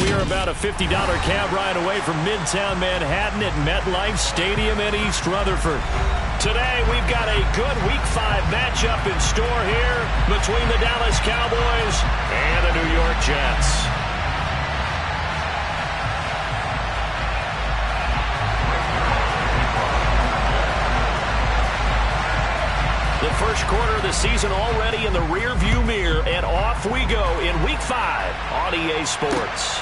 we are about a $50 cab ride away from Midtown Manhattan at MetLife Stadium in East Rutherford. Today, we've got a good Week 5 matchup in store here between the Dallas Cowboys and the New York Jets. The first quarter of the season already in the rear-view mirror, and off we go in Week 5 on EA Sports.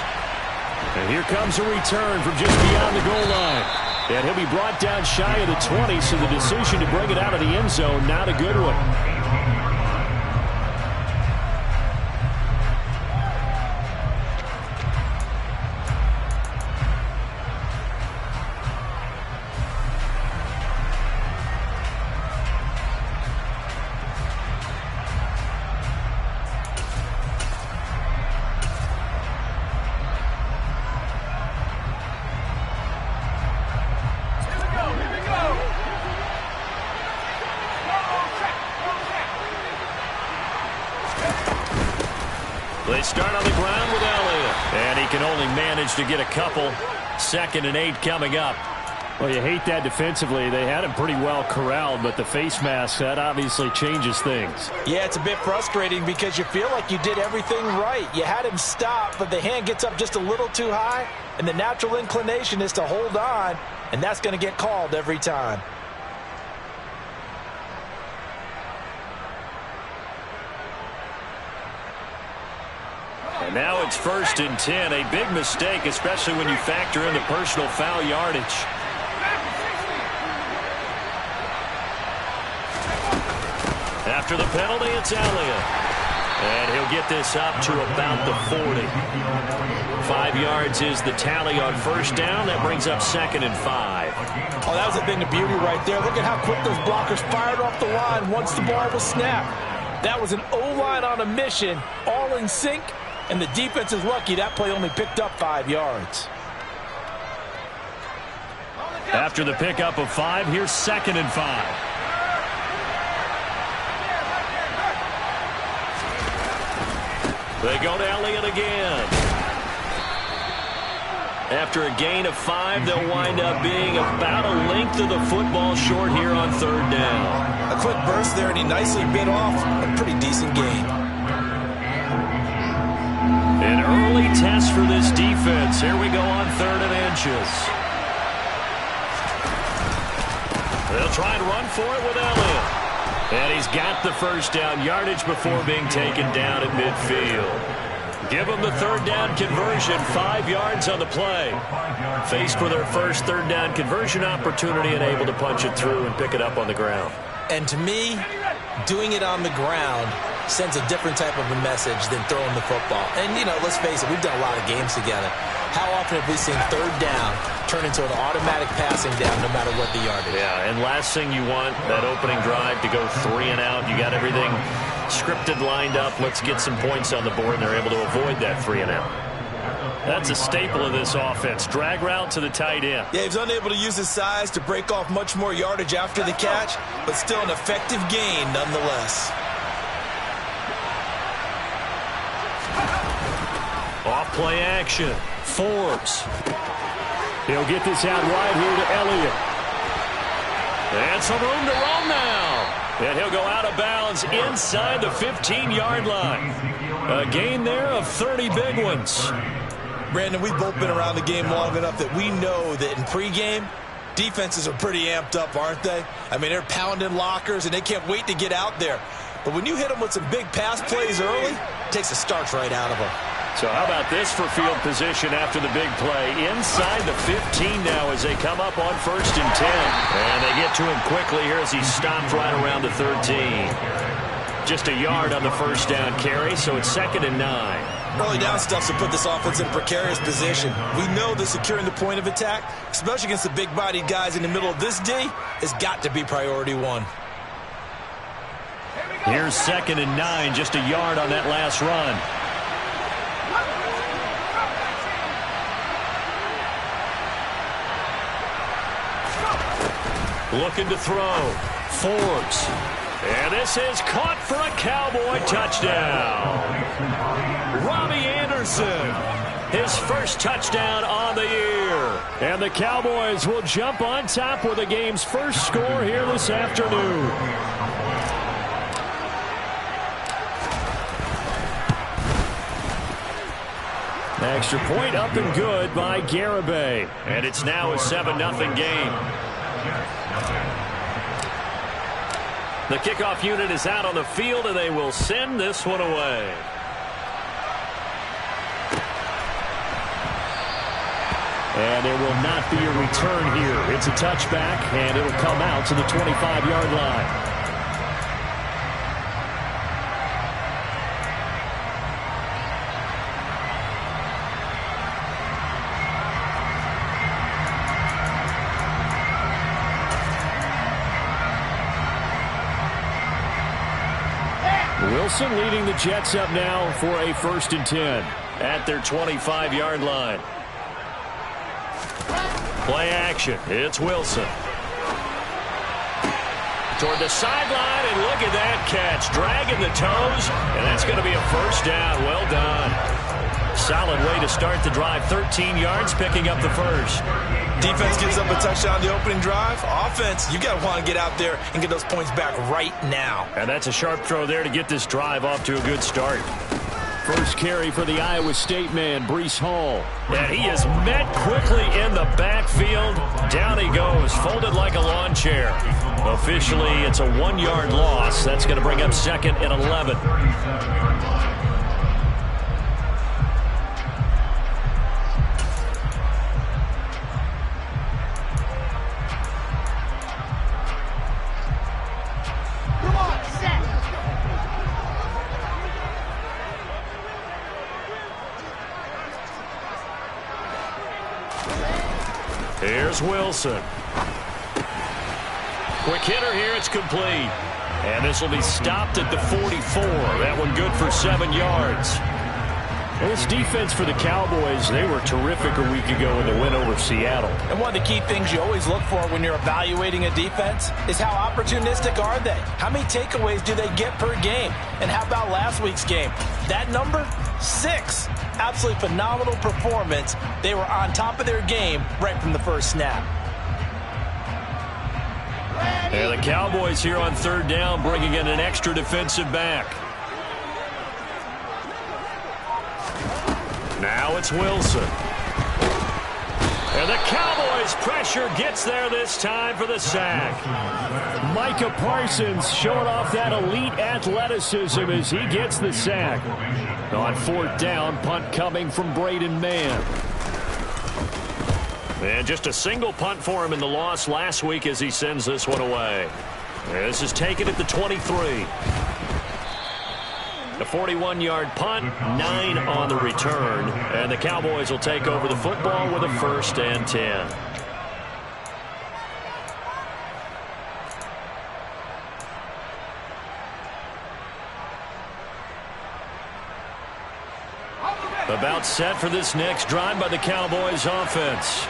And here comes a return from just beyond the goal line. And he'll be brought down shy of the 20, so the decision to bring it out of the end zone, not a good one. They start on the ground with Elliott. And he can only manage to get a couple. 2nd and 8 coming up. Well, you hate that defensively. They had him pretty well corralled, but the face mask, that obviously changes things. Yeah, it's a bit frustrating because you feel like you did everything right. You had him stop, but the hand gets up just a little too high, and the natural inclination is to hold on, and that's going to get called every time. And now it's 1st and 10. A big mistake, especially when you factor in the personal foul yardage. After the penalty, it's Elliott. And he'll get this up to about the 40. 5 yards is the tally on 1st down. That brings up 2nd and 5. Oh, that was a thing of beauty right there. Look at how quick those blockers fired off the line once the ball was snapped. That was an O-line on a mission, all in sync. And the defense is lucky that play only picked up 5 yards. After the pickup of 5, here's 2nd and 5. They go to Elliott again. After a gain of 5, they'll wind up being about a length of the football short here on 3rd down. A quick burst there, and he nicely bit off a pretty decent gain. An early test for this defense. Here we go on 3rd and inches. They'll try and run for it with Elliott. And he's got the 1st down yardage before being taken down at midfield. Give them the 3rd down conversion. 5 yards on the play. Faced with their first 3rd down conversion opportunity and able to punch it through and pick it up on the ground. And to me, doing it on the ground sends a different type of a message than throwing the football. And, you know, let's face it, we've done a lot of games together. How often have we seen 3rd down turn into an automatic passing down no matter what the yardage? Yeah, and last thing you want, that opening drive to go 3 and out. You got everything scripted, lined up. Let's get some points on the board, and they're able to avoid that 3 and out. That's a staple of this offense. Drag route to the tight end. Yeah, he's unable to use his size to break off much more yardage after the catch, but still an effective gain nonetheless. Off play action. Forbes. He'll get this out wide here to Elliott. And some room to roam now. And he'll go out of bounds inside the 15-yard line. A gain there of 30 big ones. Brandon, we've both been around the game long enough that we know that in pregame, defenses are pretty amped up, aren't they? I mean, they're pounding lockers, and they can't wait to get out there. But when you hit them with some big pass plays early, it takes the starch right out of them. So how about this for field position after the big play? Inside the 15 now as they come up on 1st and 10. And they get to him quickly here as he stopped right around the 13. Just a yard on the 1st down carry, so it's 2nd and 9. Early down stuff to put this offense in a precarious position. We know that securing the point of attack, especially against the big-bodied guys in the middle of this D, has got to be priority 1. Here's 2nd and 9, just a yard on that last run. Looking to throw. Forbes. And this is caught for a Cowboy touchdown. Robbie Anderson his first touchdown on the year. And the Cowboys will jump on top with the game's first score here this afternoon. Extra point up and good by Garibay. And it's now a 7-0 game. The kickoff unit is out on the field, and they will send this one away. And there will not be a return here. It's a touchback, and it'll come out to the 25-yard line. Wilson leading the Jets up now for a 1st and 10. At their 25-yard line. Play action. It's Wilson. Toward the sideline, and look at that catch. Dragging the toes, and that's going to be a 1st down. Well done. Solid way to start the drive. 13 yards, picking up the 1st. Defense gives up a touchdown the opening drive. Offense, you got to want to get out there and get those points back right now. And that's a sharp throw there to get this drive off to a good start. First carry for the Iowa State man, Breece Hall. And he is met quickly in the backfield. Down he goes, folded like a lawn chair. Officially, it's a 1-yard loss. That's going to bring up 2nd and 11. Here's Wilson. Quick hitter here. It's complete. And this will be stopped at the 44. That one good for 7 yards. Well, this defense for the Cowboys, they were terrific a week ago in the win over Seattle. And one of the key things you always look for when you're evaluating a defense is how opportunistic are they? How many takeaways do they get per game? And how about last week's game? That number? 6. Absolutely phenomenal performance. They were on top of their game right from the first snap. And the Cowboys here on 3rd down, bringing in an extra defensive back. Now it's Wilson. And the Cowboys pressure gets there this time for the sack. Micah Parsons showing off that elite athleticism as he gets the sack. On 4th down, punt coming from Braden Mann. And just a single punt for him in the loss last week as he sends this one away. This is taken at the 23. A 41-yard punt, 9 on the return. And the Cowboys will take over the football with a 1st and 10. About set for this next drive by the Cowboys offense.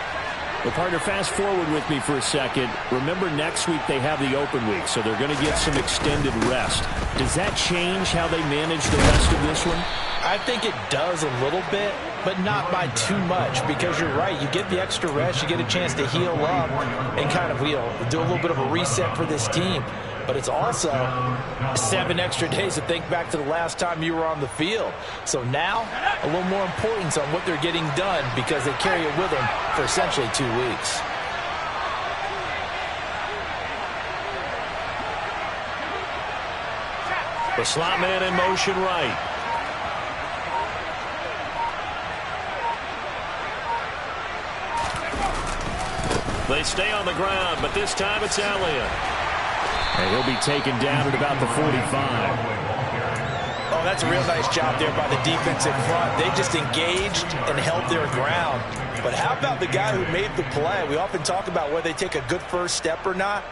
Well, partner, fast forward with me for a second. Remember, next week they have the open week, so they're going to get some extended rest. Does that change how they manage the rest of this one? I think it does a little bit, but not by too much, because you're right. You get the extra rest, you get a chance to heal up and kind of do a little bit of a reset for this team. But it's also 7 extra days to think back to the last time you were on the field. So now, a little more importance on what they're getting done because they carry it with them for essentially 2 weeks. The slot man in motion right. They stay on the ground, but this time it's Elliott. And he'll be taken down at about the 45. Oh, that's a real nice job there by the defense in front. They just engaged and held their ground. But how about the guy who made the play? We often talk about whether they take a good first step or not.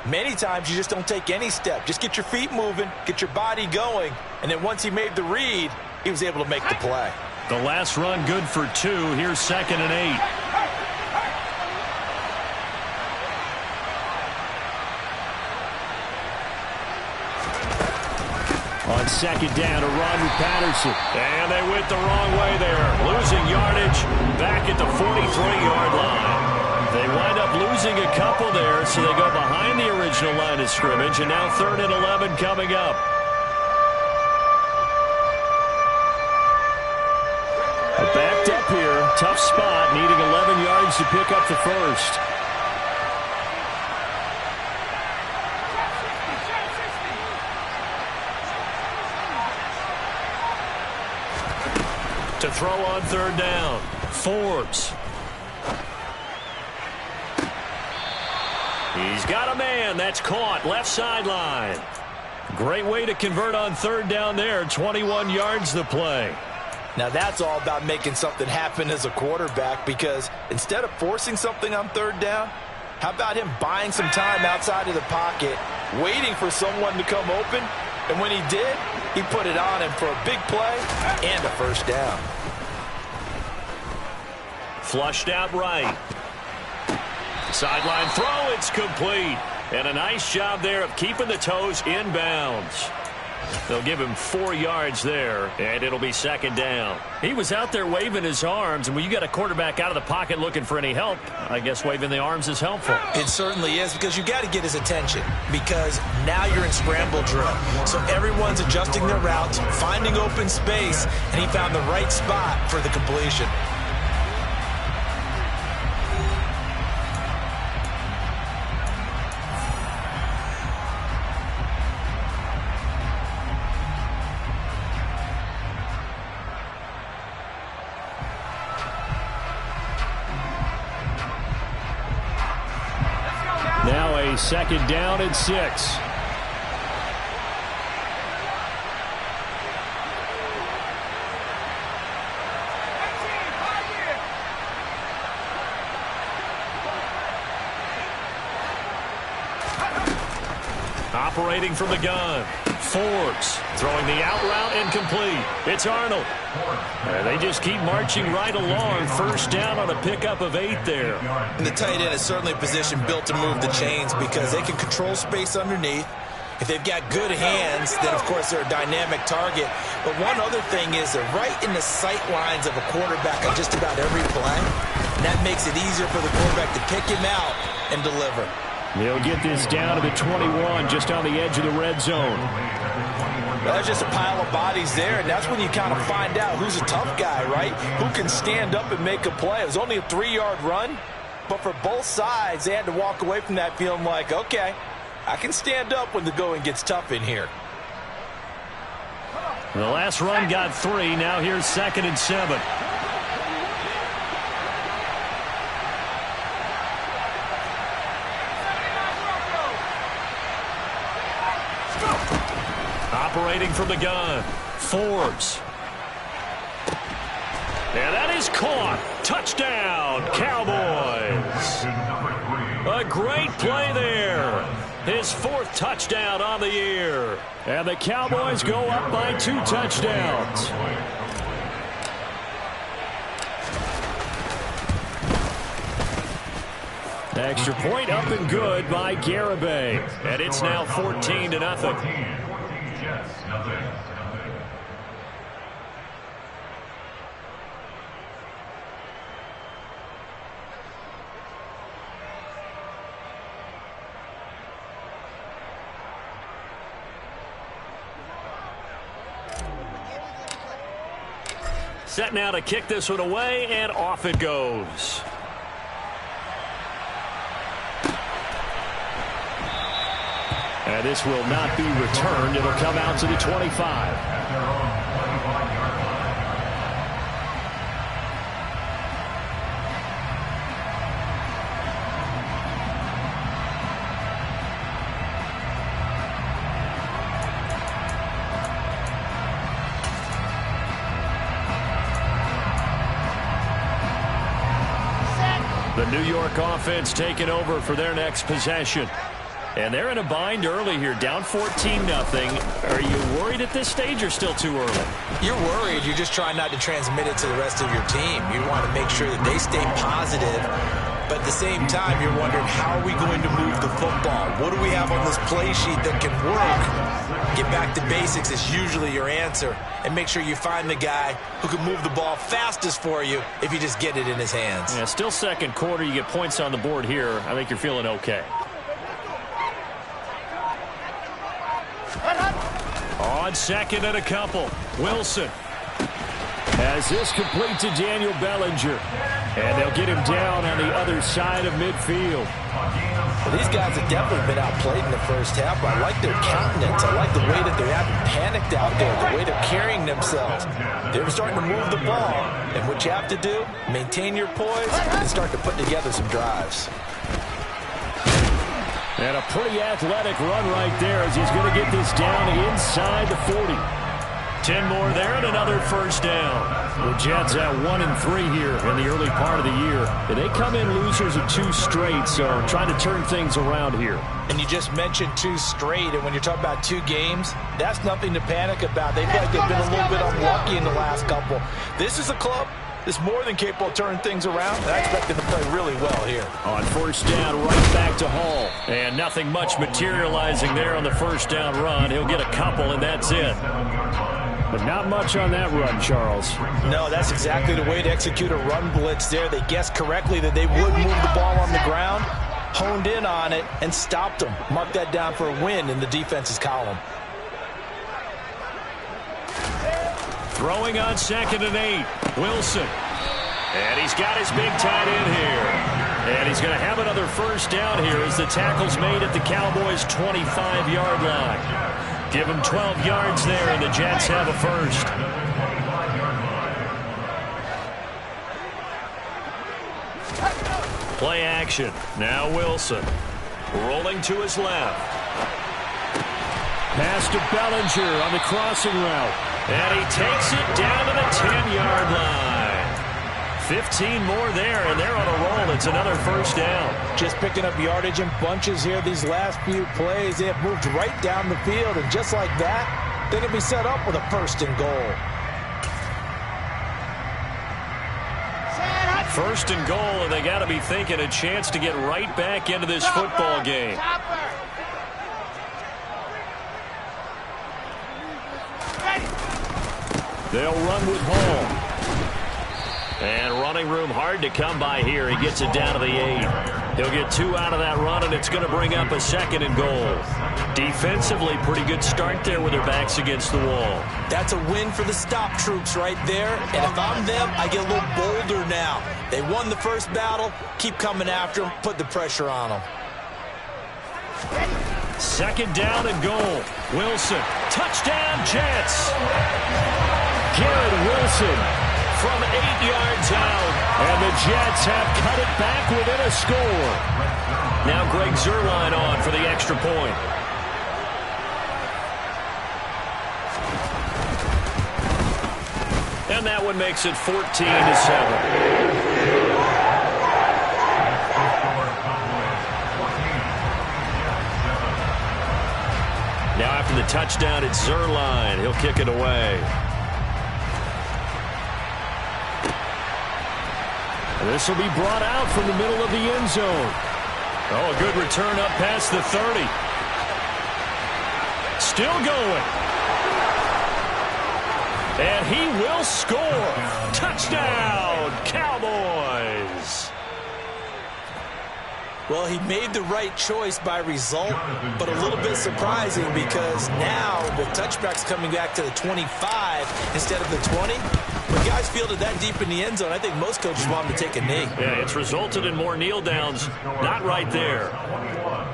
Many times you just don't take any step. Just get your feet moving, get your body going, and then once he made the read, he was able to make the play. The last run good for 2. Here's 2nd and 8. On second down, a run with Patterson. And they went the wrong way there. Losing yardage back at the 43-yard line. They wind up losing a couple there, so they go behind the original line of scrimmage, and now 3rd and 11 coming up. Backed up here. Tough spot, needing 11 yards to pick up the first. To throw on 3rd down, Forbes. He's got a man. That's caught. Left sideline. Great way to convert on 3rd down there. 21 yards the play. Now that's all about making something happen as a quarterback, because instead of forcing something on 3rd down, how about him buying some time outside of the pocket, waiting for someone to come open, and when he did, he put it on him for a big play and a first down. Flushed out right. Sideline throw, it's complete. And a nice job there of keeping the toes inbounds. They'll give him 4 yards there, and it'll be 2nd down. He was out there waving his arms, and when you got a quarterback out of the pocket looking for any help, I guess waving the arms is helpful. It certainly is, because you got to get his attention, because now you're in scramble drill. So everyone's adjusting their routes, finding open space, and he found the right spot for the completion. Now a 2nd down and 6. Operating from the gun. Forbes throwing the out route incomplete. It's Arnold. And they just keep marching right along. 1st down on a pickup of 8 there. And the tight end is certainly a position built to move the chains, because they can control space underneath. If they've got good hands, then of course they're a dynamic target. But one other thing is they're right in the sight lines of a quarterback on just about every play. And that makes it easier for the quarterback to pick him out and deliver. They'll get this down to the 21, just on the edge of the red zone. Well, there's just a pile of bodies there, and that's when you kind of find out who's a tough guy, right? Who can stand up and make a play. It was only a 3-yard run, but for both sides, they had to walk away from that feeling like, okay, I can stand up when the going gets tough in here. The last run got 3. Now here's 2nd and 7. Operating from the gun. Forbes. And that is caught. Touchdown, Cowboys. A great play there. His 4th touchdown on the year. And the Cowboys go up by 2 touchdowns. Extra point up and good by Garibay. And it's now 14-0. Set now to kick this one away, and off it goes. And this will not be returned. It'll come out to the 25. The New York offense taking over for their next possession. And they're in a bind early here, down 14-0. Are you worried at this stage or still too early? You're worried. You're just trying not to transmit it to the rest of your team. You want to make sure that they stay positive, But at the same time, you're wondering, how are we going to move the football? What do we have on this play sheet that can work? Get back to basics is usually your answer. And make sure you find the guy who can move the ball fastest for you if you just get it in his hands. Yeah, still second quarter. You get points on the board here. I think you're feeling okay. On second and a couple, Wilson. As this complete to Daniel Bellinger. And they'll get him down on the other side of midfield. Well, these guys have definitely been outplayed in the first half. I like their countenance. I like the way that they haven't panicked out there, the way they're carrying themselves. They're starting to move the ball. And what you have to do, maintain your poise and start to put together some drives. And a pretty athletic run right there as he's going to get this down inside the 40. 10 more there and another first down. The Jets at 1-3 here in the early part of the year. And they come in losers of 2 straight, so trying to turn things around here. And you just mentioned 2 straight, and when you're talking about 2 games, that's nothing to panic about. They feel like they've been a little bit unlucky in the last couple. This is a club that's more than capable of turning things around, and I expect them to play really well here. On first down, right back to Hall. And nothing much materializing there on the first down run. He'll get a couple, and that's it. But not much on that run, Charles. No, that's exactly the way to execute a run blitz there. They guessed correctly that they would move the ball on the ground, honed in on it, and stopped them. Mark that down for a win in the defense's column. Throwing on second and 8, Wilson. And he's got his big tight end here. And he's going to have another first down here as the tackle's made at the Cowboys' 25-yard line. Give them 12 yards there, and the Jets have a first. Play action. Now Wilson. Rolling to his left. Pass to Bellinger on the crossing route. And he takes it down to the 10-yard line. 15 more there, and they're on a roll. It's another first down. Just picking up yardage in bunches here these last few plays. They have moved right down the field, and just like that, they're going to be set up with a first and goal. First and goal, and they got to be thinking a chance to get right back into this football game. They'll run with Hall. And running room hard to come by here. He gets it down to the 8. He'll get 2 out of that run, and it's going to bring up a second and goal. Defensively, pretty good start there with their backs against the wall. That's a win for the stop troops right there. And if I'm them, I get a little bolder now. They won the first battle. Keep coming after them. Put the pressure on them. Second down and goal. Wilson. Touchdown, Jets. Garrett Wilson from 8 yards out. And the Jets have cut it back within a score. Now Greg Zuerlein on for the extra point. And that one makes it 14-7. Now after the touchdown, it's Zuerlein. He'll kick it away. And this will be brought out from the middle of the end zone. Oh, a good return up past the 30. Still going. And he will score. Touchdown, Cowboys. Well, he made the right choice by result, but a little bit surprising because now the touchback's coming back to the 25 instead of the 20. When guys fielded that deep in the end zone, I think most coaches want them to take a knee. Yeah, it's resulted in more kneel downs. Not right there.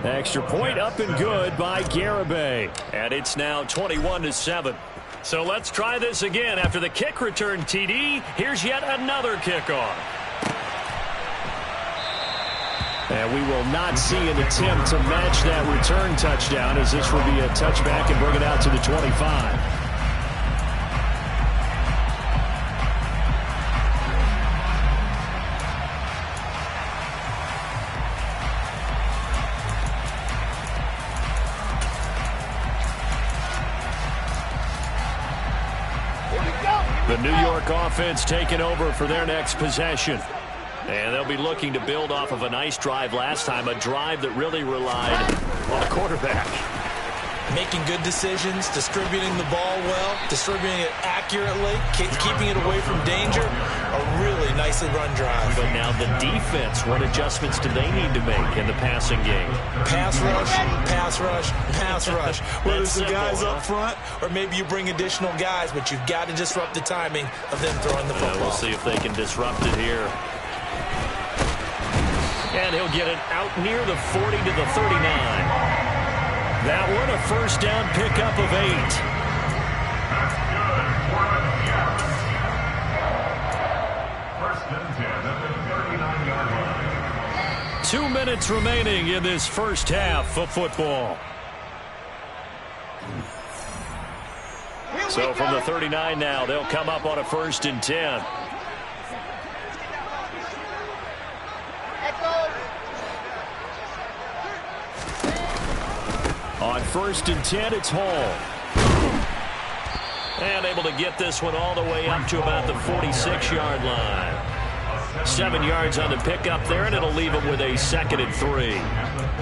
Extra point up and good by Garibay. And it's now 21-7. So let's try this again. After the kick return TD, here's yet another kickoff. And we will not see an attempt to match that return touchdown, as this will be a touchback and bring it out to the 25. The New York offense taking over for their next possession. And they'll be looking to build off of a nice drive last time, a drive that really relied on the quarterback. Making good decisions, distributing the ball well, distributing it accurately, keeping it away from danger. A really nicely run drive. But now the defense, what adjustments do they need to make in the passing game? Pass rush, pass rush, pass rush. Whether it's the guys simple, up front or maybe you bring additional guys, but you've got to disrupt the timing of them throwing the football. We'll see if they can disrupt it here. And he'll get it out near the 40 to the 39. That one a first down pickup of 8. 2 minutes remaining in this first half of football. So from the 39 now, they'll come up on a 1st and 10. On 1st and 10, it's Hall. And able to get this one all the way up to about the 46-yard line. 7 yards on the pickup there, and it'll leave them with a 2nd and 3.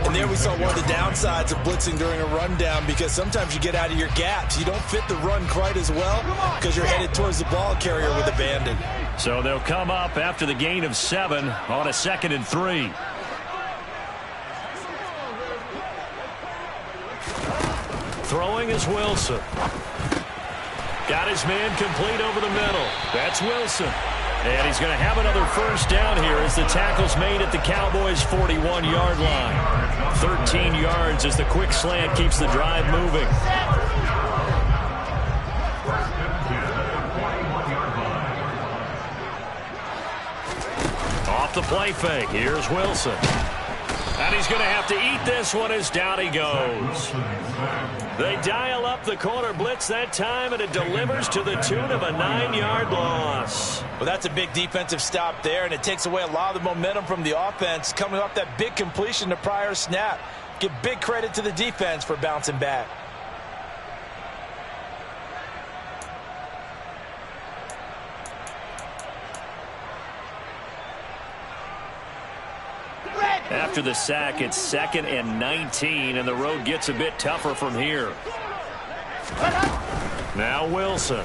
And there we saw one of the downsides of blitzing during a rundown, because sometimes you get out of your gaps. You don't fit the run quite as well because you're headed towards the ball carrier with abandon. So they'll come up after the gain of 7 on a 2nd and 3. Throwing is Wilson. Got his man complete over the middle. That's Wilson. And he's going to have another first down here as the tackle's made at the Cowboys' 41-yard line. 13 yards as the quick slant keeps the drive moving. Off the play fake. Here's Wilson. And he's going to have to eat this one as down he goes. They dial up the corner blitz that time, and it delivers to the tune of a 9-yard loss. Well, that's a big defensive stop there, and it takes away a lot of the momentum from the offense coming off that big completion the prior snap. Give big credit to the defense for bouncing back. After the sack, it's 2nd and 19, and the road gets a bit tougher from here. Now Wilson.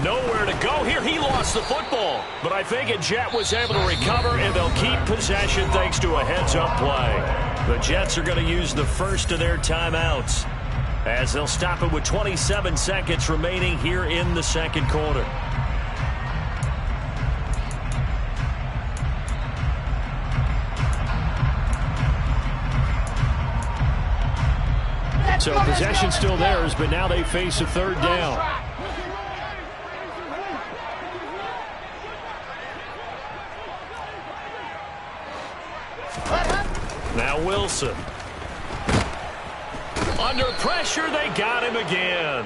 Nowhere to go here. He lost the football, but I think a Jet was able to recover, and they'll keep possession thanks to a heads-up play. The Jets are going to use the first of their timeouts as they'll stop it with 27 seconds remaining here in the 2nd quarter. So possession still theirs, but now they face a 3rd down. Now Wilson. Under pressure, they got him again.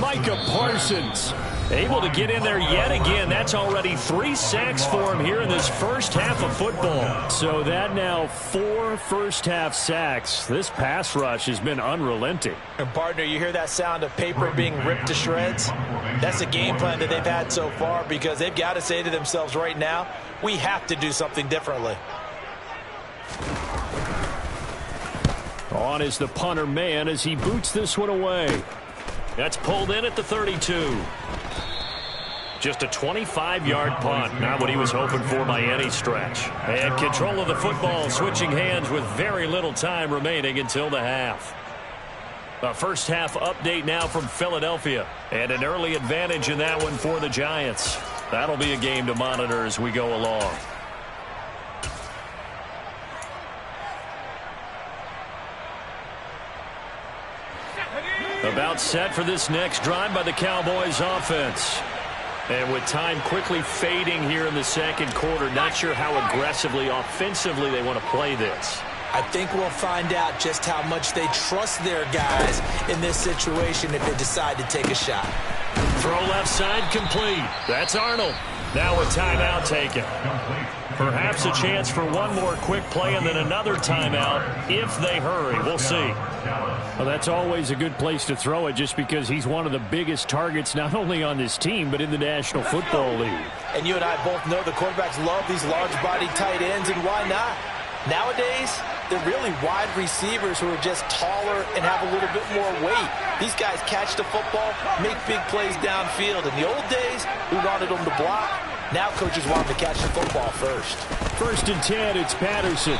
Micah Parsons able to get in there yet again. That's already 3 sacks for him here in this first half of football. So that now 4 first-half sacks. This pass rush has been unrelenting. And, partner, you hear that sound of paper being ripped to shreds? That's a game plan that they've had so far, because they've got to say to themselves right now, we have to do something differently. On is the punter man as he boots this one away. That's pulled in at the 32. Just a 25-yard punt. Not what he was hoping for by any stretch. And control of the football, switching hands with very little time remaining until the half. A first half update now from Philadelphia. And an early advantage in that one for the Giants. That'll be a game to monitor as we go along. About set for this next drive by the Cowboys offense. And with time quickly fading here in the 2nd quarter, not sure how aggressively, offensively they want to play this. I think we'll find out just how much they trust their guys in this situation if they decide to take a shot. Throw left side complete. That's Arnold. Now a timeout taken. Perhaps a chance for one more quick play and then another timeout if they hurry. We'll see. Well, that's always a good place to throw it just because he's one of the biggest targets not only on this team but in the National Football League. And you and I both know the quarterbacks love these large-bodied tight ends, and why not? Nowadays, they're really wide receivers who are just taller and have a little bit more weight. These guys catch the football, make big plays downfield. In the old days, we wanted them to block. Now coaches want them to catch the football first. 1st and 10, it's Patterson.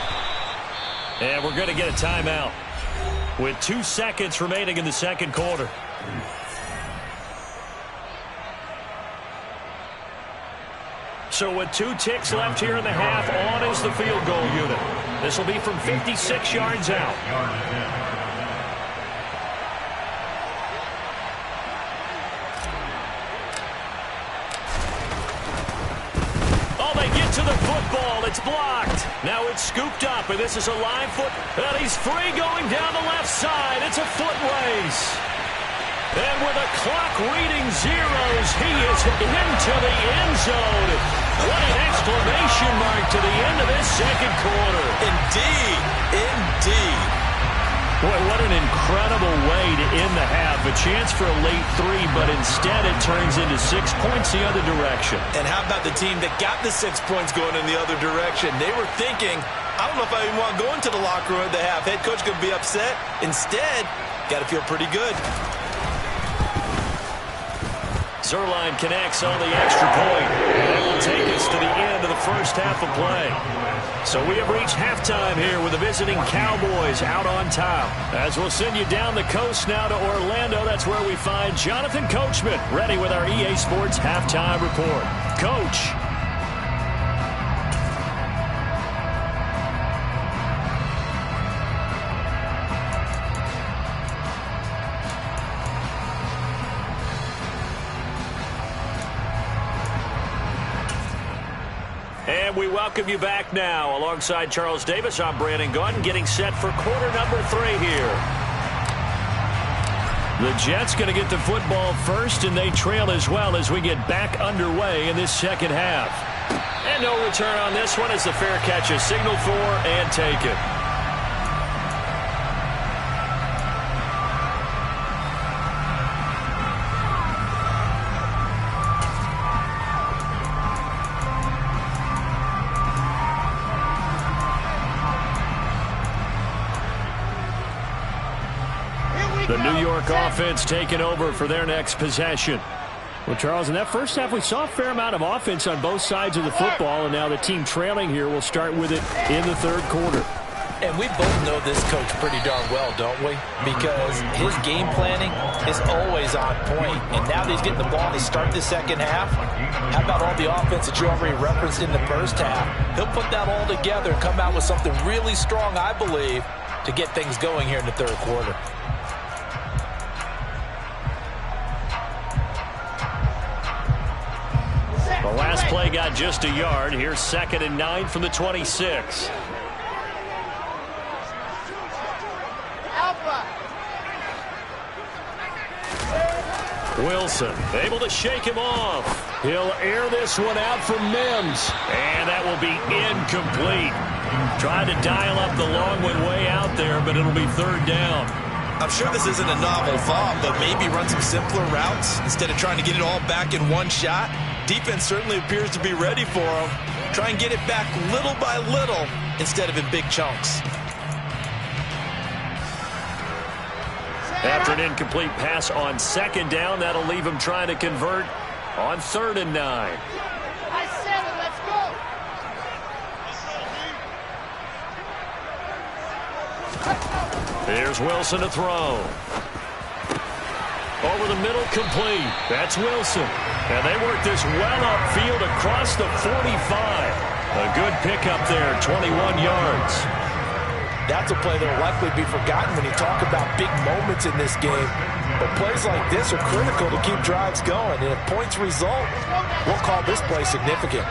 And we're going to get a timeout with 2 seconds remaining in the second quarter. So with 2 ticks left here in the half, on is the field goal unit. This will be from 56 yards out. Oh, they get to the football. It's blocked. Now it's scooped up, and this is a live foot. And he's free going down the left side. It's a foot race. And with a clock reading zeros, he is into the end zone. What an exclamation mark to the end of this second quarter. Indeed. Indeed. Boy, what an incredible way to end the half. A chance for a late 3, but instead it turns into 6 points the other direction. And how about the team that got the 6 points going in the other direction? They were thinking, I don't know if I even want to go into the locker room at the half. Head coach could be upset. Instead, got to feel pretty good. Zuerlein connects on the extra point. That will take us to the end of the first half of play. So we have reached halftime here with the visiting Cowboys out on top. As we'll send you down the coast now to Orlando, that's where we find Jonathan Coachman ready with our EA Sports halftime report. Coach. And we welcome you back now. Alongside Charles Davis, I'm Brandon Gaudin, getting set for quarter number 3 here. The Jets going to get the football first, and they trail as well as we get back underway in this second half. And no return on this one as the fair catch is signaled for and taken. The New York offense taking over for their next possession. Well, Charles, in that first half, we saw a fair amount of offense on both sides of the football, and now the team trailing here will start with it in the third quarter. And we both know this coach pretty darn well, don't we? Because his game planning is always on point. And now that he's getting the ball and they start the second half, how about all the offense that you already referenced in the first half? He'll put that all together and come out with something really strong, I believe, to get things going here in the third quarter. The last play got just a yard. Here's 2nd and 9 from the 26. Wilson able to shake him off. He'll air this one out for Mims. And that will be incomplete. Tried to dial up the long one way out there, but it'll be 3rd down. I'm sure this isn't a novel thought, but maybe run some simpler routes instead of trying to get it all back in one shot. Defense certainly appears to be ready for him. Try and get it back little by little instead of in big chunks. After an incomplete pass on 2nd down, that'll leave him trying to convert on 3rd and 9. Let's go. Here's Wilson to throw. Over the middle, complete. That's Wilson. And they work this well upfield across the 45. A good pickup there, 21 yards. That's a play that will likely be forgotten when you talk about big moments in this game. But plays like this are critical to keep drives going. And if points result, we'll call this play significant.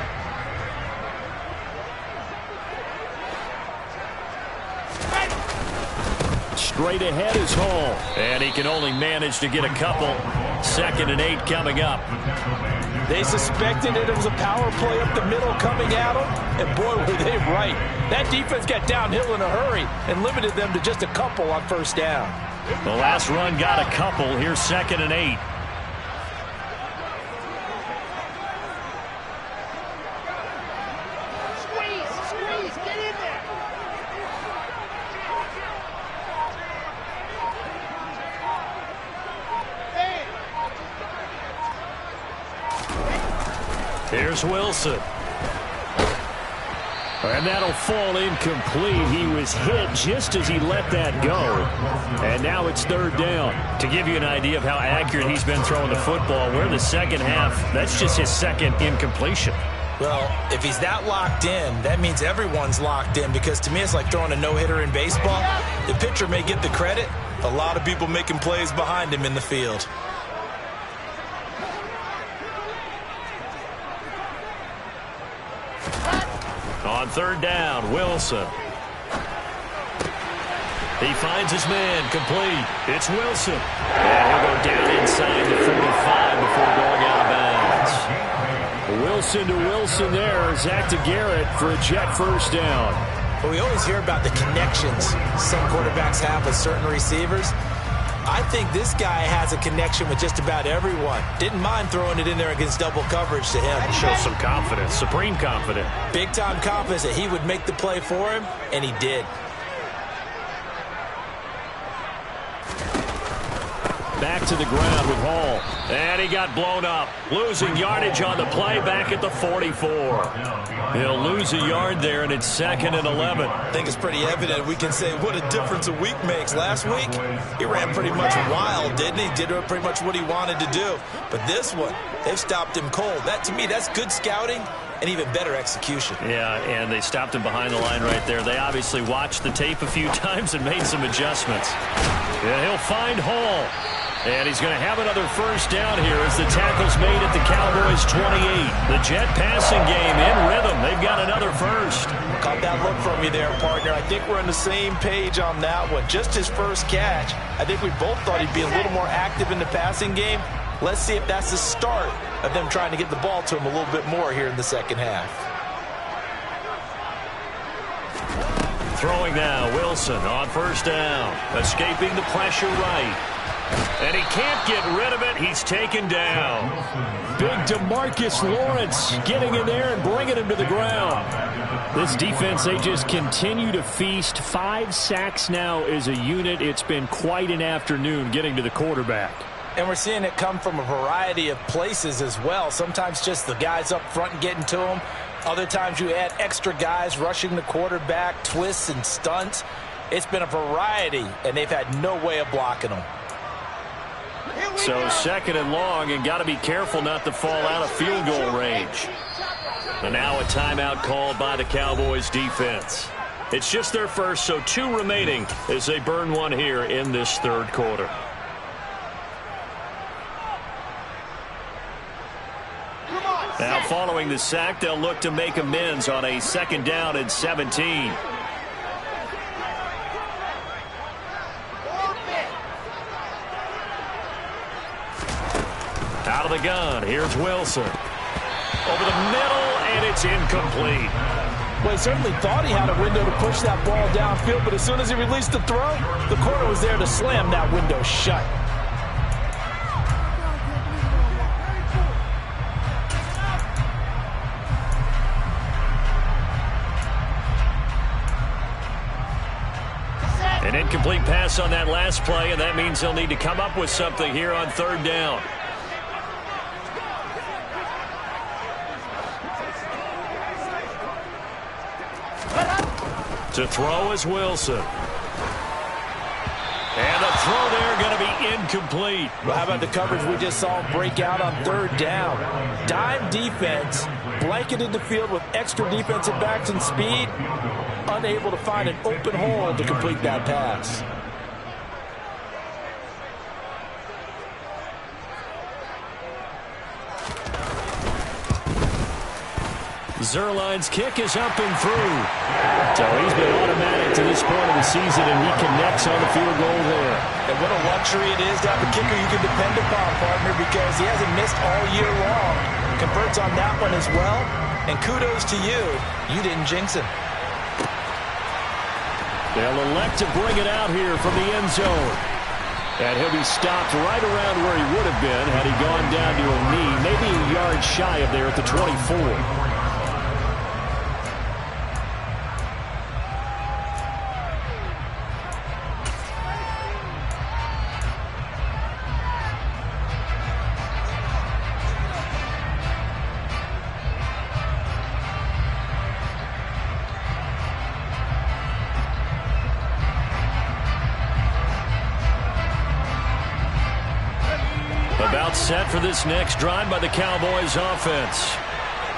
Straight ahead is Hall. And he can only manage to get a couple. 2nd and 8 coming up. They suspected it was a power play up the middle coming at them, and boy, were they right. That defense got downhill in a hurry and limited them to just a couple on first down. The last run got a couple. Here's 2nd and 8. Squeeze, get in there. Here's Wilson. And that'll fall incomplete. He was hit just as he let that go. And now it's 3rd down. To give you an idea of how accurate he's been throwing the football, we're in the second half. That's just his 2nd incompletion. Well, if he's that locked in, that means everyone's locked in, because to me it's like throwing a no-hitter in baseball. The pitcher may get the credit. A lot of people making plays behind him in the field. On 3rd down, Wilson. He finds his man, complete. It's Wilson. And he'll go down inside the 45 before going out of bounds. Wilson to Wilson there. Zach to Garrett for a Jet 1st down. Well, we always hear about the connections some quarterbacks have with certain receivers. I think this guy has a connection with just about everyone. Didn't mind throwing it in there against double coverage to him. Shows some confidence, supreme confidence. Big-time confidence that he would make the play for him, and he did. Back to the ground with Hall. And he got blown up. Losing yardage on the play back at the 44. He'll lose a yard there, and it's 2nd and 11. I think it's pretty evident. We can say what a difference a week makes. Last week, he ran pretty much wild, didn't he? Did pretty much what he wanted to do. But this one, they've stopped him cold. That, to me, that's good scouting and even better execution. Yeah, and they stopped him behind the line right there. They obviously watched the tape a few times and made some adjustments. Yeah, he'll find Hall. And he's going to have another 1st down here as the tackle's made at the Cowboys' 28. The Jet passing game in rhythm. They've got another 1st. Caught that look from you there, partner. I think we're on the same page on that one. Just his first catch. I think we both thought he'd be a little more active in the passing game. Let's see if that's the start of them trying to get the ball to him a little bit more here in the second half. Throwing now, Wilson on 1st down. Escaping the pressure right. And he can't get rid of it. He's taken down. Big DeMarcus Lawrence getting in there and bringing him to the ground. This defense, they just continue to feast. 5 sacks now as a unit. It's been quite an afternoon getting to the quarterback. And we're seeing it come from a variety of places as well. Sometimes just the guys up front and getting to him. Other times you add extra guys rushing the quarterback, twists and stunts. It's been a variety, and they've had no way of blocking them. So 2nd and long, and got to be careful not to fall out of field goal range. And now a timeout called by the Cowboys defense. It's just their 1st, so 2 remaining as they burn one here in this 3rd quarter. Now following the sack, they'll look to make amends on a 2nd down and 17. Out of the gun, here's Wilson. Over the middle, and it's incomplete. Well, he certainly thought he had a window to push that ball downfield, but as soon as he released the throw, the corner was there to slam that window shut. An incomplete pass on that last play, and that means they'll need to come up with something here on 3rd down. To throw is Wilson. And the throw there going to be incomplete. Well, how about the coverage we just saw break out on 3rd down? Dime defense, blanketed the field with extra defensive backs and speed, unable to find an open hole to complete that pass. Zuerlein's kick is up and through. So he's been automatic to this point of the season, and he connects on the field goal there. And what a luxury it is to have a kicker you can depend upon, partner, because he hasn't missed all year long. Converts on that one as well. And kudos to you. You didn't jinx him. They'll elect to bring it out here from the end zone. And he'll be stopped right around where he would have been had he gone down to a knee, maybe a yard shy of there at the 24. About set for this next drive by the Cowboys offense.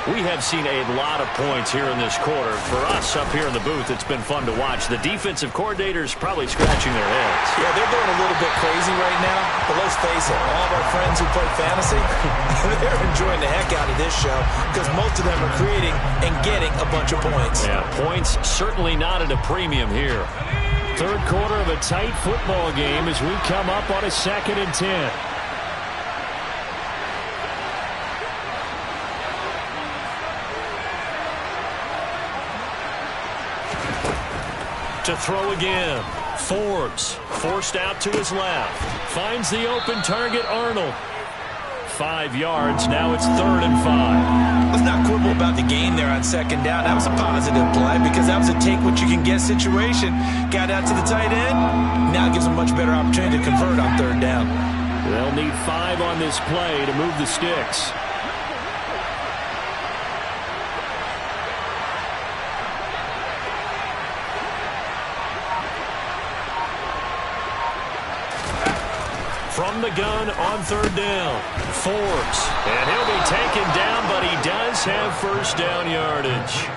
We have seen a lot of points here in this quarter. For us up here in the booth, it's been fun to watch. The defensive coordinators probably scratching their heads. Yeah, they're going a little bit crazy right now. But let's face it, all of our friends who play fantasy, they're enjoying the heck out of this show because most of them are creating and getting a bunch of points. Yeah, points certainly not at a premium here. Third quarter of a tight football game as we come up on a 2nd and 10. To throw again. Forbes forced out to his left. Finds the open target, Arnold. 5 yards. Now it's 3rd and 5. Let's not quibble about the gain there on 2nd down. That was a positive play because that was a take-what-you-can-get situation. Got out to the tight end. Now it gives them a much better opportunity to convert on 3rd down. They'll need 5 on this play to move the sticks. From the gun on 3rd down. Forbes. And he'll be taken down, but he does have first down yardage.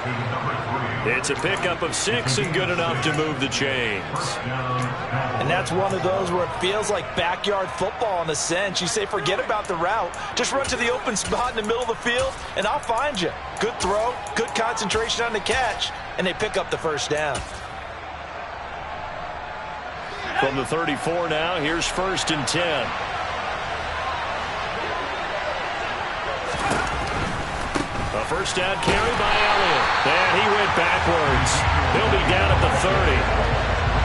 It's a pickup of 6 and good enough to move the chains. And that's one of those where it feels like backyard football in a sense. You say forget about the route. Just run to the open spot in the middle of the field, and I'll find you. Good throw, good concentration on the catch, and they pick up the first down. From the 34 now, here's 1st and 10. A first down carry by Elliott. And he went backwards. He'll be down at the 30.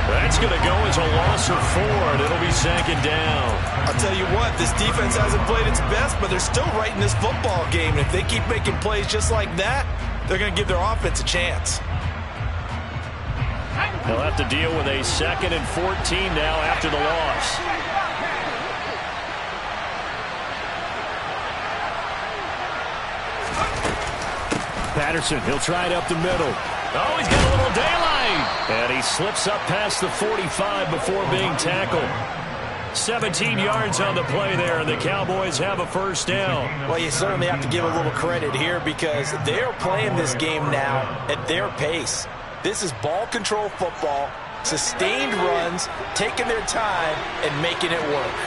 That's going to go as a loss of 4, and it'll be 2nd down. I'll tell you what, this defense hasn't played its best, but they're still right in this football game. And if they keep making plays just like that, they're going to give their offense a chance. They'll have to deal with a 2nd and 14 now after the loss. Patterson, he'll try it up the middle. Oh, he's got a little daylight. And he slips up past the 45 before being tackled. 17 yards on the play there, and the Cowboys have a first down. Well, you certainly have to give a little credit here because they're playing this game now at their pace. This is ball control football, sustained runs, taking their time, and making it work.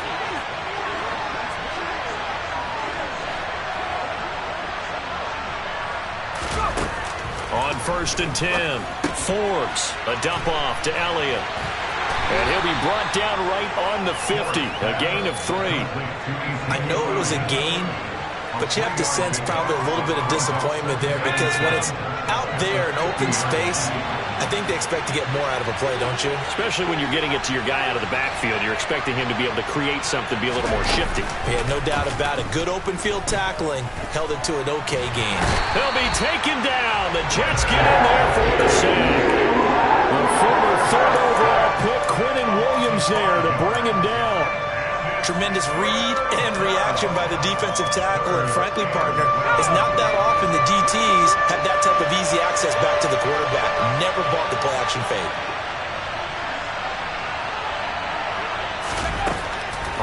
On 1st and 10, Forbes, a dump off to Elliott. And he'll be brought down right on the 50, a gain of 3. I know it was a gain, but you have to sense probably a little bit of disappointment there because when it's out there in open space, I think they expect to get more out of a play, don't you? Especially when you're getting it to your guy out of the backfield. You're expecting him to be able to create something, be a little more shifty. Yeah, no doubt about it. Good open field tackling held it to an okay gain. He'll be taken down. The Jets get in there for the sack. The former 3rd overall pick, Quinnen Williams, there to bring him down. Tremendous read and reaction by the defensive tackle, and frankly, partner, it's not that often the DTs have that type of easy access back to the quarterback. Never bought the play-action fade.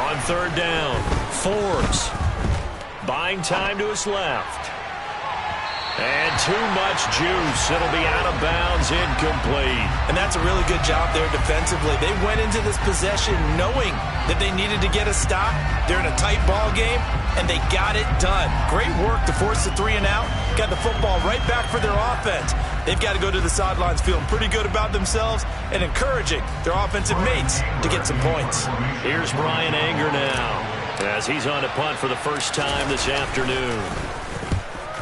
On 3rd down, Forbes buying time to his left. And too much juice. It'll be out of bounds, incomplete. And that's a really good job there defensively. They went into this possession knowing that they needed to get a stop. They're in a tight ball game, and they got it done. Great work to force the 3 and out. Got the football right back for their offense. They've got to go to the sidelines feeling pretty good about themselves and encouraging their offensive mates to get some points. Here's Bryan Anger now as he's on to punt for the first time this afternoon.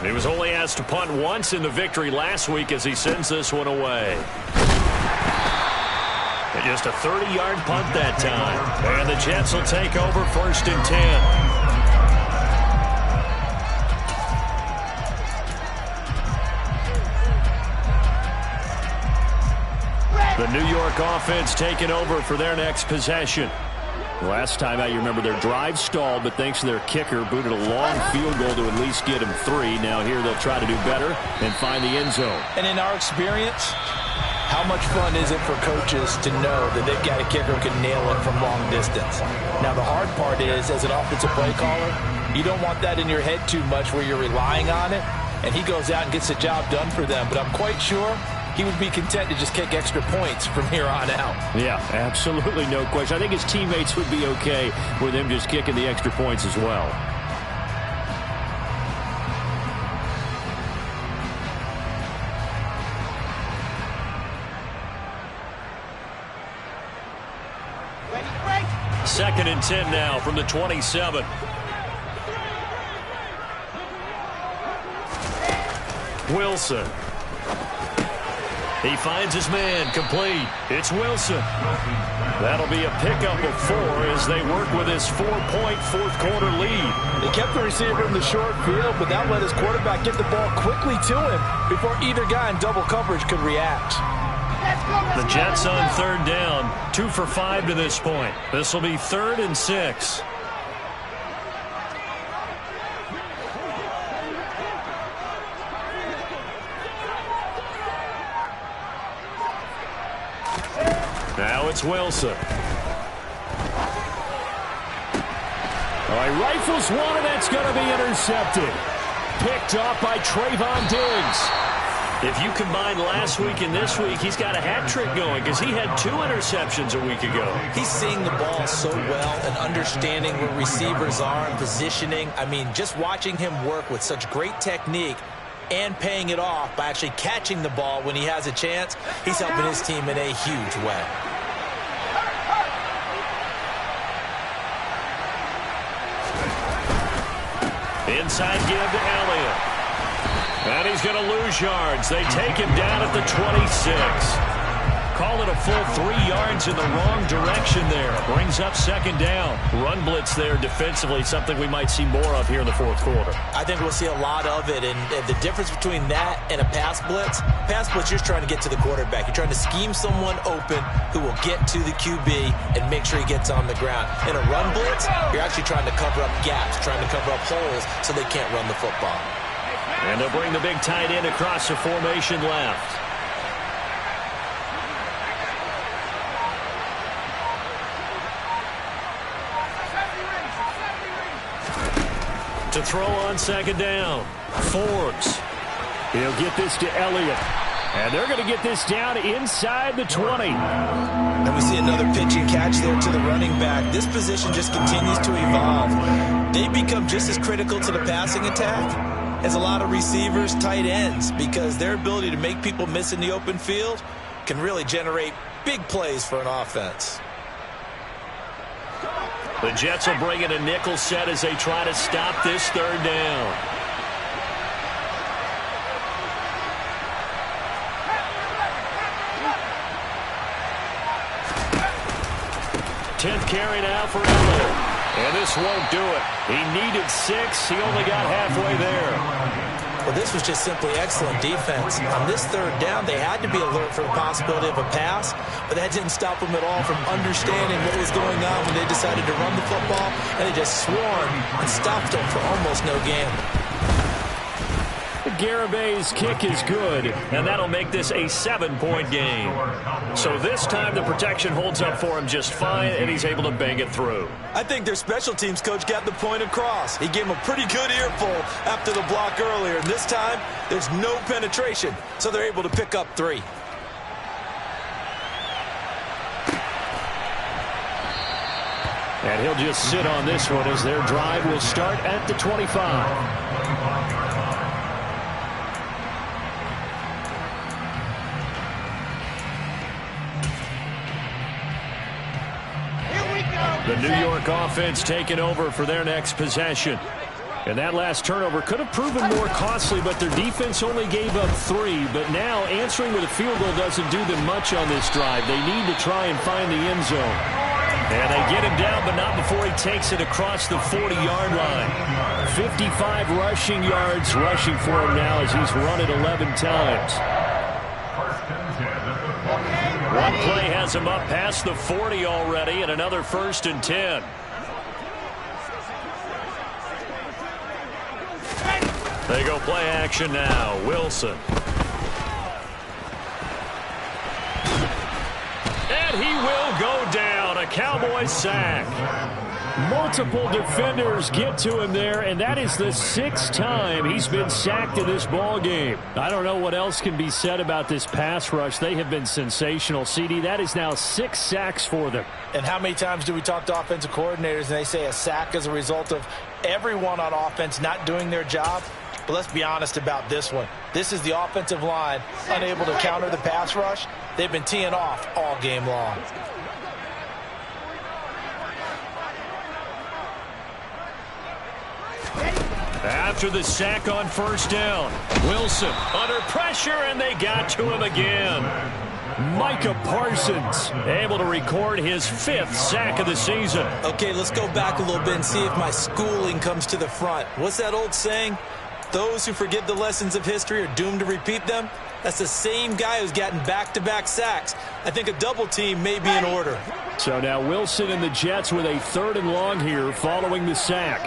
He was only asked to punt once in the victory last week as he sends this one away. And just a 30-yard punt that time. And the Jets will take over 1st and 10. The New York offense taking over for their next possession. Last time out, you remember their drive stalled, but thanks to their kicker, booted a long field goal to at least get him 3. Now here they'll try to do better and find the end zone. And in our experience, how much fun is it for coaches to know that they've got a kicker who can nail it from long distance? Now the hard part is, as an offensive play caller, you don't want that in your head too much where you're relying on it, and he goes out and gets the job done for them. But I'm quite sure he would be content to just kick extra points from here on out. Yeah, absolutely no question. I think his teammates would be okay with him just kicking the extra points as well. Second and 10 now from the 27. Wilson. He finds his man, complete. It's Wilson. That'll be a pickup of 4 as they work with his 4-point fourth-quarter lead. They kept the receiver in the short field, but that let his quarterback get the ball quickly to him before either guy in double coverage could react. The Jets on 3rd down, 2 for 5 to this point. This will be 3rd and 6. Now it's Wilson. All right, rifles one, and that's going to be intercepted. Picked off by Trayvon Diggs. If you combine last week and this week, he's got a hat trick going because he had 2 interceptions a week ago. He's seeing the ball so well and understanding where receivers are and positioning. I mean, just watching him work with such great technique and paying it off by actually catching the ball when he has a chance, he's helping his team in a huge way. Inside give to Elliott. And he's going to lose yards. They take him down at the 26. Call it a full 3 yards in the wrong direction there. Brings up 2nd down. Run blitz there defensively, something we might see more of here in the 4th quarter. I think we'll see a lot of it, and the difference between that and a pass blitz, you're just trying to get to the quarterback. You're trying to scheme someone open who will get to the QB and make sure he gets on the ground. In a run blitz, you're actually trying to cover up gaps, trying to cover up holes so they can't run the football. And they'll bring the big tight end across the formation left. To throw on 2nd down. Forbes. He'll get this to Elliott. And they're going to get this down inside the 20. And we see another pitch and catch there to the running back. This position just continues to evolve. They become just as critical to the passing attack as a lot of receivers, tight ends, because their ability to make people miss in the open field can really generate big plays for an offense. The Jets will bring in a nickel set as they try to stop this 3rd down. Tenth carry now for Elliott. And this won't do it. He needed 6. He only got halfway there. Well, this was just simply excellent defense. On this 3rd down, they had to be alert for the possibility of a pass, but that didn't stop them at all from understanding what was going on when they decided to run the football, and they just swarmed and stopped them for almost no gain. Garabay's kick is good, and that'll make this a 7-point game. So this time the protection holds up for him just fine, and he's able to bang it through. I think their special teams coach got the point across. He gave him a pretty good earful after the block earlier, and this time there's no penetration, so they're able to pick up 3. And he'll just sit on this one as their drive will start at the 25. The New York offense taking over for their next possession. And that last turnover could have proven more costly, but their defense only gave up 3. But now answering with a field goal doesn't do them much on this drive. They need to try and find the end zone. And they get him down, but not before he takes it across the 40-yard line. 55 rushing yards rushing for him now as he's run it 11 times. One play has him up past the 40 already, and another 1st and 10. They go play action now. Wilson. And he will go down. A Cowboys sack. Multiple defenders get to him there, and that is the 6th time he's been sacked in this ball game. I don't know what else can be said about this pass rush. They have been sensational, CD. That is now 6 sacks for them. And how many times do we talk to offensive coordinators and they say a sack is a result of everyone on offense not doing their job? But let's be honest about this one. This is the offensive line unable to counter the pass rush. They've been teeing off all game long. After the sack on 1st down, Wilson under pressure, and they got to him again. Micah Parsons able to record his 5th sack of the season. Okay, let's go back a little bit and see if my schooling comes to the front. What's that old saying? Those who forget the lessons of history are doomed to repeat them. That's the same guy who's gotten back-to-back sacks. I think a double team may be in order. So now Wilson and the Jets with a 3rd and long here following the sack.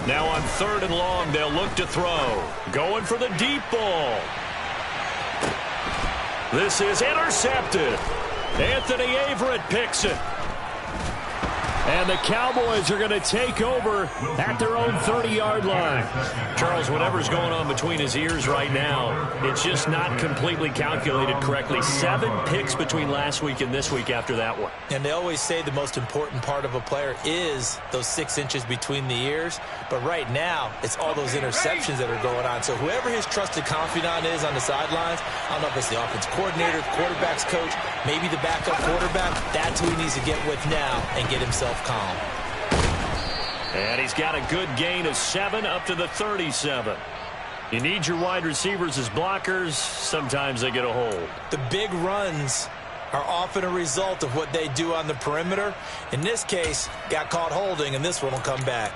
Now on 3rd and long, they'll look to throw. Going for the deep ball. This is intercepted. Anthony Averett picks it. And the Cowboys are going to take over at their own 30-yard line. Charles, whatever's going on between his ears right now, it's just not completely calculated correctly. 7 picks between last week and this week after that one. And they always say the most important part of a player is those 6 inches between the ears. But right now, it's all those interceptions that are going on. So whoever his trusted confidant is on the sidelines, I don't know if it's the offense coordinator, the quarterback's coach, maybe the backup quarterback, that's who he needs to get with now and get himself calm. And he's got a good gain of 7 up to the 37. You need your wide receivers as blockers. Sometimes they get a hold. The big runs are often a result of what they do on the perimeter. In this case, got caught holding, and this one will come back.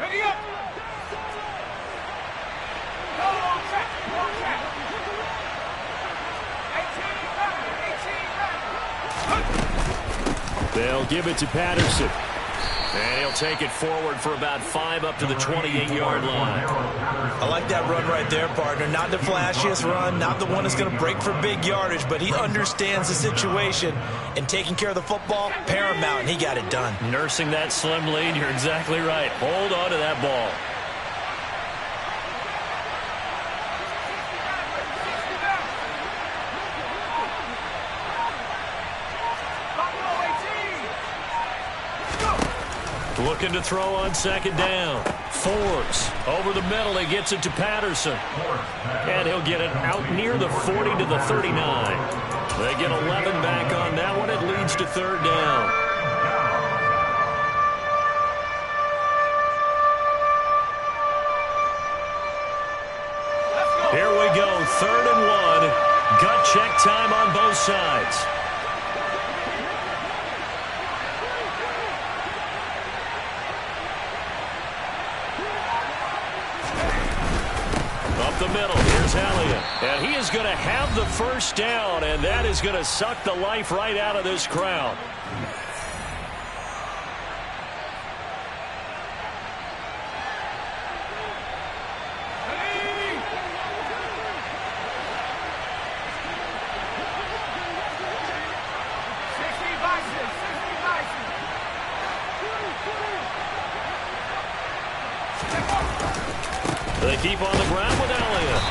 Ready up. They'll give it to Patterson. And he'll take it forward for about 5 up to the 28-yard line. I like that run right there, partner. Not the flashiest run, not the one that's going to break for big yardage, but he understands the situation, and taking care of the football, paramount, and he got it done. Nursing that slim lead, you're exactly right. Hold on to that ball. Looking to throw on 2nd down. Forbes over the middle. He gets it to Patterson. And he'll get it out near the 40 to the 39. They get 11 back on that one. It leads to 3rd down. Here we go. 3rd and 1. Gut check time on both sides. up the middle. Here's Elliott. And he is going to have the first down, and that is going to suck the life right out of this crowd. They keep on the ground with Elliott.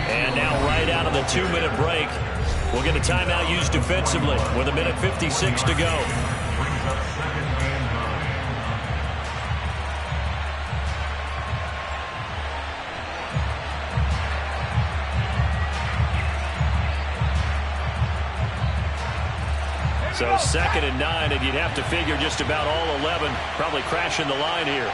And now right out of the 2-minute break, we'll get a timeout used defensively with 1:56 to go. So 2nd and 9, and you'd have to figure just about all 11 probably crashing the line here.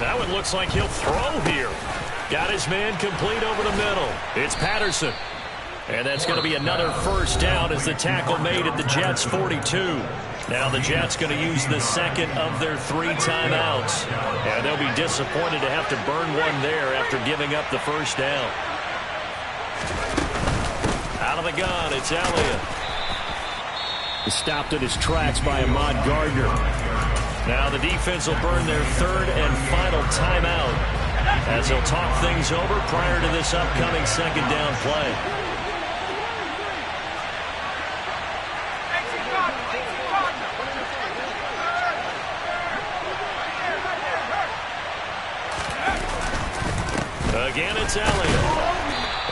That one looks like he'll throw here. Got his man complete over the middle. It's Patterson. And that's going to be another first down as the tackle made at the Jets' 42. Now the Jets going to use the second of their 3 timeouts. And they'll be disappointed to have to burn one there after giving up the first down. Out of the gun, it's Elliott. Stopped at his tracks by Ahmad Gardner. Now the defense will burn their 3rd and final timeout as they'll talk things over prior to this upcoming 2nd down play. Again, it's Elliott.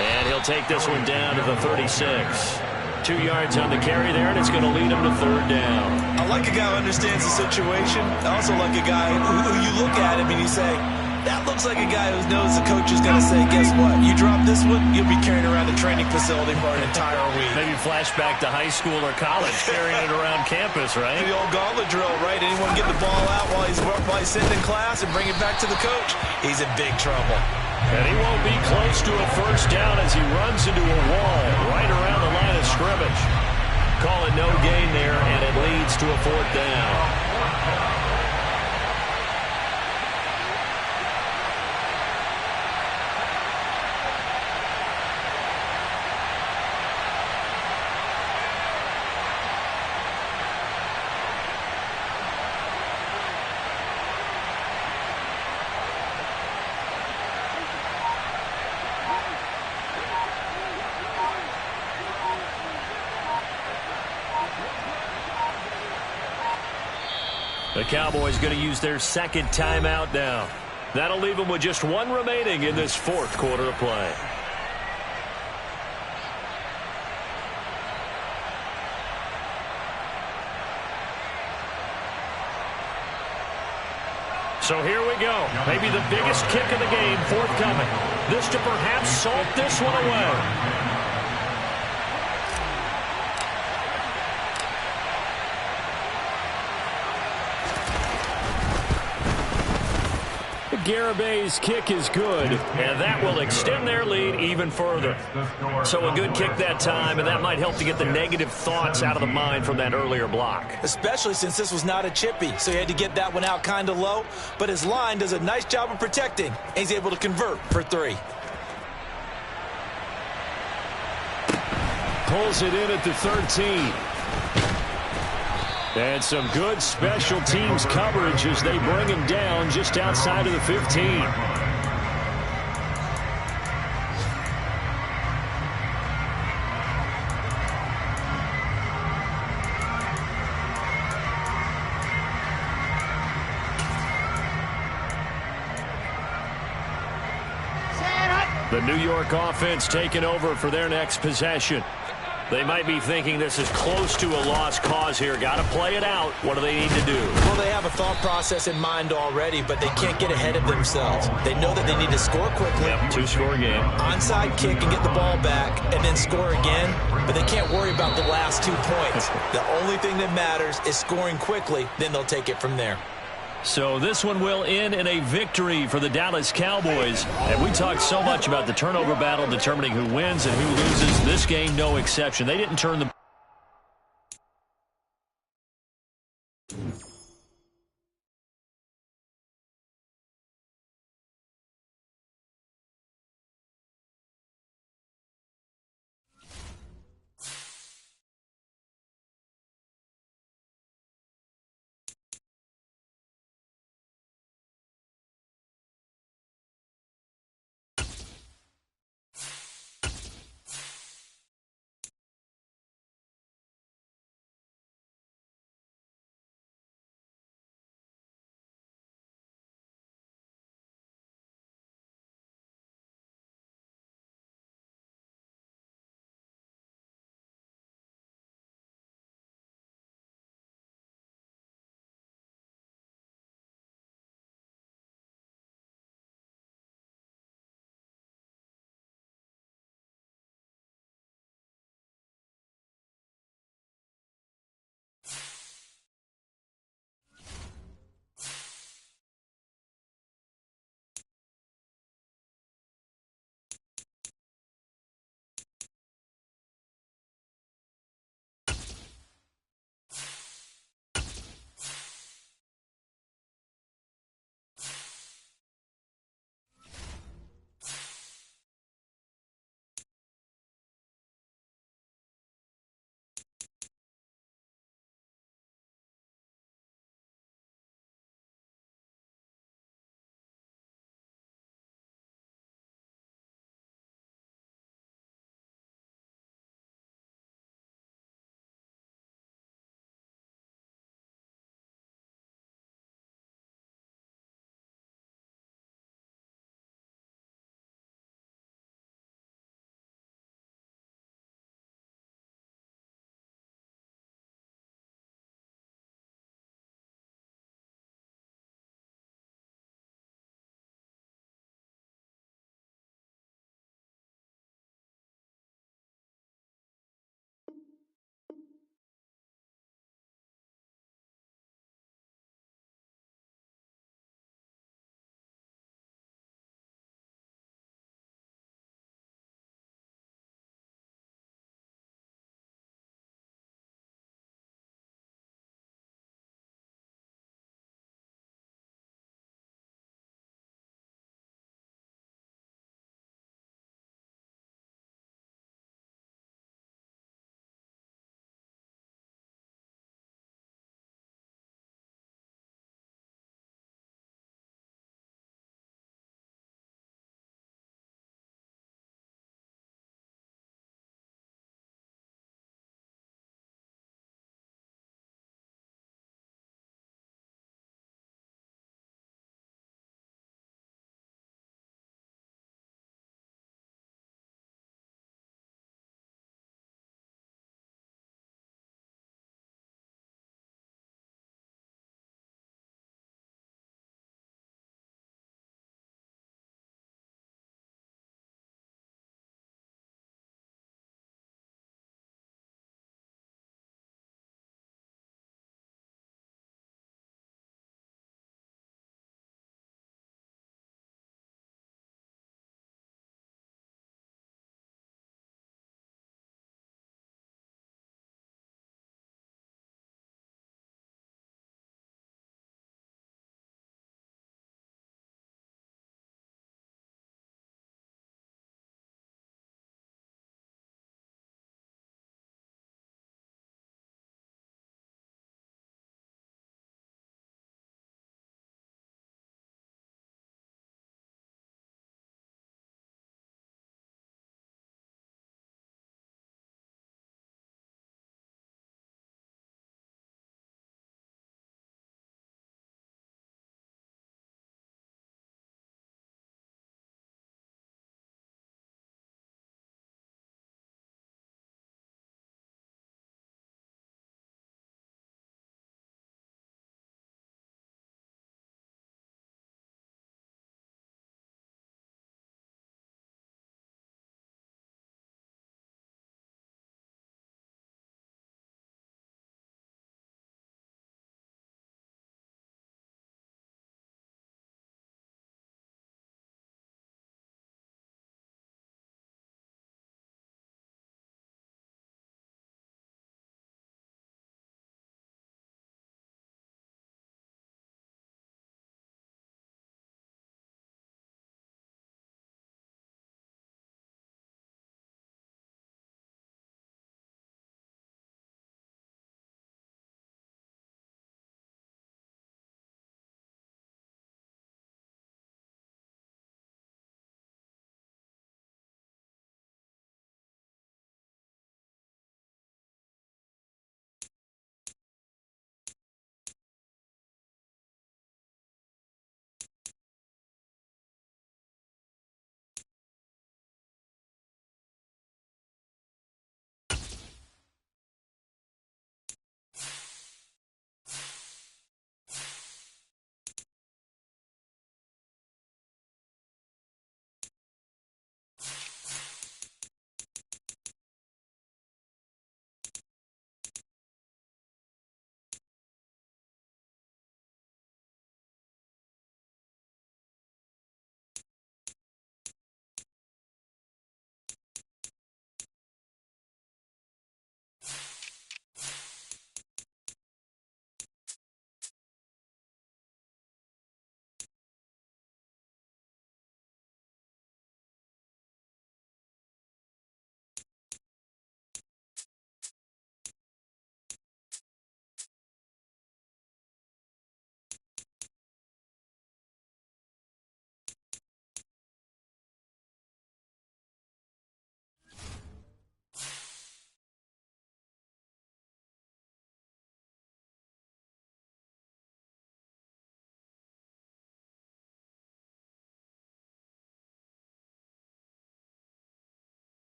And he'll take this one down to the 36. 2 yards on the carry there, and it's going to lead him to 3rd down. I like a guy who understands the situation. I also like a guy who you look at him and you say, that looks like a guy who knows the coach is going to say, guess what? You drop this one, you'll be carrying around the training facility for an entire week. Maybe flashback to high school or college, carrying it around campus, right? The old gauntlet drill, right? Anyone get the ball out while he's sitting in class and bring it back to the coach? He's in big trouble. And he won't be close to a first down as he runs into a wall right around the line of scrimmage. Call it no gain there, and it leads to a 4th down. The Cowboys going to use their 2nd timeout now. That'll leave them with just 1 remaining in this 4th quarter of play. So here we go. Maybe the biggest kick of the game forthcoming. This to perhaps salt this one away. Garabay's kick is good, and that will extend their lead even further. So a good kick that time, and that might help to get the negative thoughts out of the mind from that earlier block. Especially since this was not a chippy, so he had to get that one out kind of low. But his line does a nice job of protecting, and he's able to convert for 3. Pulls it in at the 13. And some good special teams coverage as they bring him down just outside of the 15. The New York offense taking over for their next possession. They might be thinking this is close to a lost cause here. Got to play it out. What do they need to do? Well, they have a thought process in mind already, but they can't get ahead of themselves. They know that they need to score quickly. Yep, 2-score game. Onside kick and get the ball back and then score again, but they can't worry about the last 2 points. The only thing that matters is scoring quickly, then they'll take it from there. So this one will end in a victory for the Dallas Cowboys. And we talked so much about the turnover battle determining who wins and who loses. This game, no exception. They didn't turn the